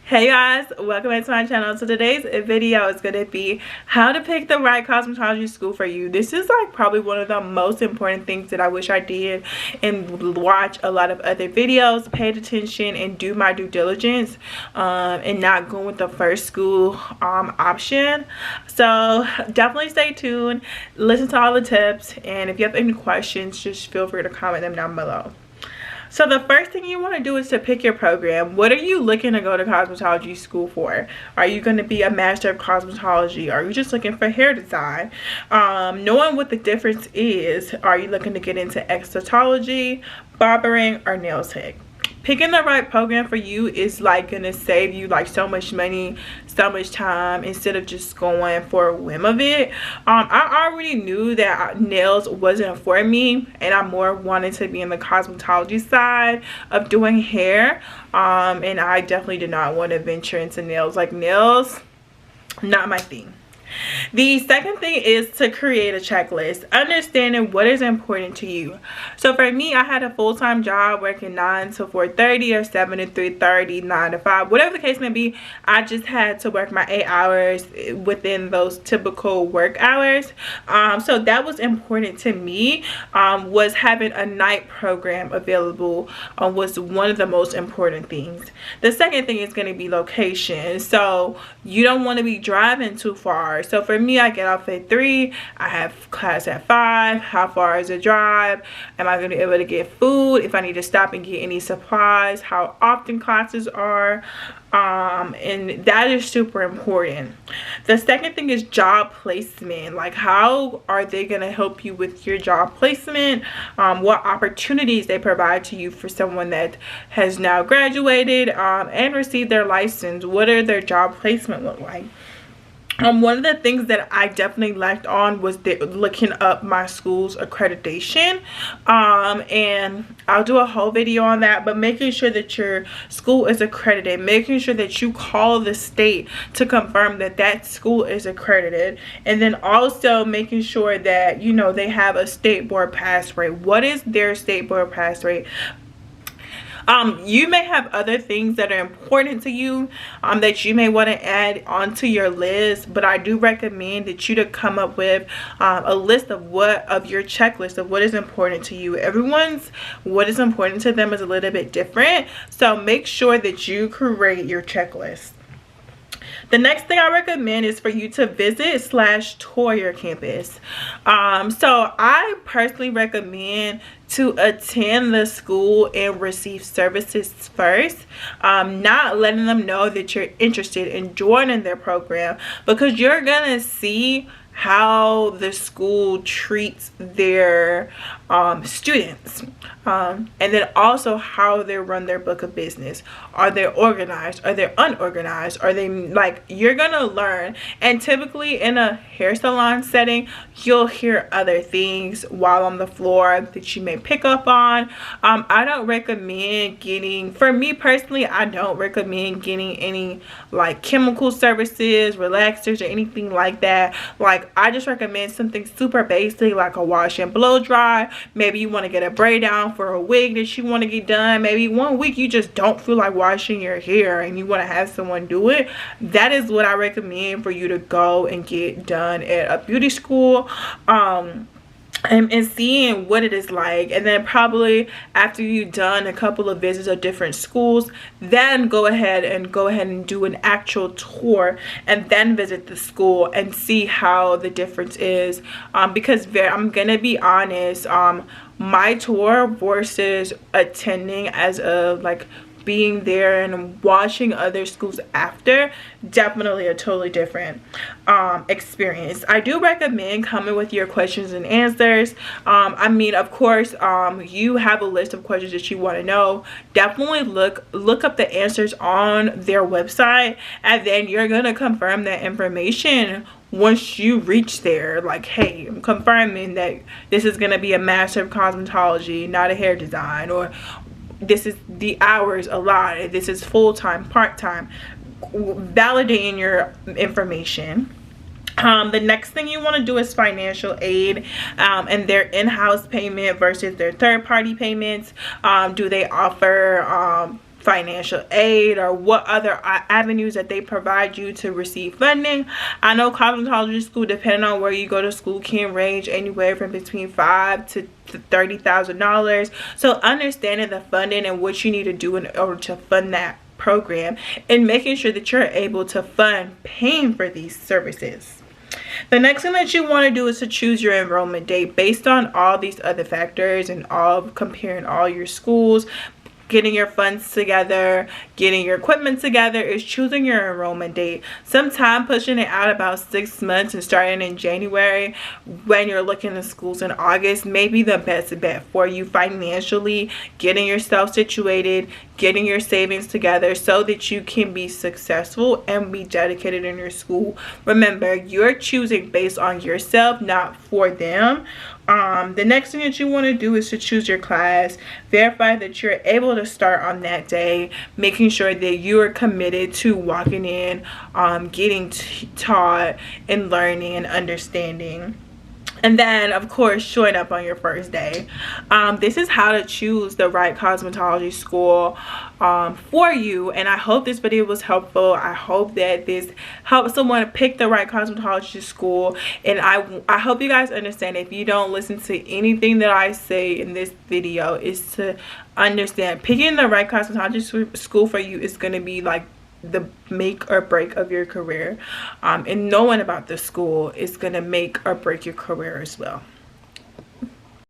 Hey guys, welcome back to my channel. So today's video is going to be how to pick the right cosmetology school for you. This is like probably one of the most important things that I wish I did and watch a lot of other videos, paid attention and do my due diligence and not go with the first school option. So definitely stay tuned, listen to all the tips, and if you have any questions, just feel free to comment them down below. So the first thing you want to do is to pick your program. What are you looking to go to cosmetology school for? Are you going to be a master of cosmetology? Are you just looking for hair design? Knowing what the difference is, are you looking to get into esthetology, barbering, or nail tech? Picking the right program for you is like gonna save you like so much money, so much time, instead of just going for a whim of it. I already knew that nails wasn't for me, and I more wanted to be in the cosmetology side of doing hair, and I definitely did not want to venture into nails. Like, nails, not my thing. The second thing is to create a checklist, understanding what is important to you. So for me, I had a full-time job working 9 to 4:30 or 7 to 3:30, 9 to 5, whatever the case may be. I just had to work my 8 hours within those typical work hours. So that was important to me. Was having a night program available was one of the most important things. The second thing is going to be location. So you don't want to be driving too far. So for me, I get off at 3, I have class at 5. How far is the drive? Am I going to be able to get food? If I need to stop and get any supplies, how often classes are, and that is super important. The second thing is job placement. Like, how are they going to help you with your job placement? What opportunities they provide to you for someone that has now graduated and received their license. What are their job placement look like? One of the things that I definitely lacked on was looking up my school's accreditation, and I'll do a whole video on that. But making sure that your school is accredited, making sure that you call the state to confirm that that school is accredited, and then also making sure that, you know, they have a state board pass rate. What is their state board pass rate? You may have other things that are important to you that you may want to add onto your list, but I do recommend that you to come up with a list of your checklist of what is important to you. Everyone's what is important to them is a little bit different, so make sure that you create your checklist. The next thing I recommend is for you to visit / tour your campus. So I personally recommend to attend the school and receive services first, not letting them know that you're interested in joining their program, because you're gonna see how the school treats their students, and then also how they run their book of business. Are they organized? Are they unorganized? Are they, like, you're gonna learn. And typically in a hair salon setting, you'll hear other things while on the floor that you may pick up on. I don't recommend getting, for me personally, I don't recommend getting any like chemical services, relaxers, or anything like that. Like, I just recommend something super basic, like a wash and blow dry. Maybe you want to get a braid down for a wig that you want to get done. Maybe one week you just don't feel like washing your hair and you want to have someone do it. That is what I recommend for you to go and get done at a beauty school. And seeing what it is like, and then probably after you've done a couple of visits of different schools, then go ahead and do an actual tour, and then visit the school and see how the difference is. Because I'm gonna be honest, my tour versus attending as a like being there and watching other schools after, definitely a totally different experience. I do recommend coming with your questions and answers. I mean, of course, you have a list of questions that you want to know. Definitely look up the answers on their website, and then you're gonna confirm that information once you reach there. Like, hey, I'm confirming that this is gonna be a master of cosmetology, not a hair design, or this is the hours allotted, this is full-time, part-time. Validating your information. The next thing you want to do is financial aid, and their in-house payment versus their third-party payments. Do they offer financial aid or what other avenues that they provide you to receive funding. I know cosmetology school, depending on where you go to school, can range anywhere from between $5,000 to $30,000. So understanding the funding and what you need to do in order to fund that program and making sure that you're able to fund paying for these services. The next thing that you want to do is to choose your enrollment date based on all these other factors and all comparing all your schools, getting your funds together, getting your equipment together, is choosing your enrollment date. Sometime pushing it out about 6 months and starting in January when you're looking at schools in August may be the best bet for you financially, getting yourself situated, getting your savings together so that you can be successful and be dedicated in your school. Remember, you're choosing based on yourself, not for them. The next thing that you want to do is to choose your class. Verify that you're able to start on that day, making sure that you are committed to walking in, getting taught and learning and understanding. And then, of course, showing up on your first day. This is how to choose the right cosmetology school for you. And I hope this video was helpful. I hope that this helps someone pick the right cosmetology school. And I hope you guys understand, if you don't listen to anything that I say in this video, is to understand picking the right cosmetology school for you is going to be like the make or break of your career, and knowing about the school is going to make or break your career as well.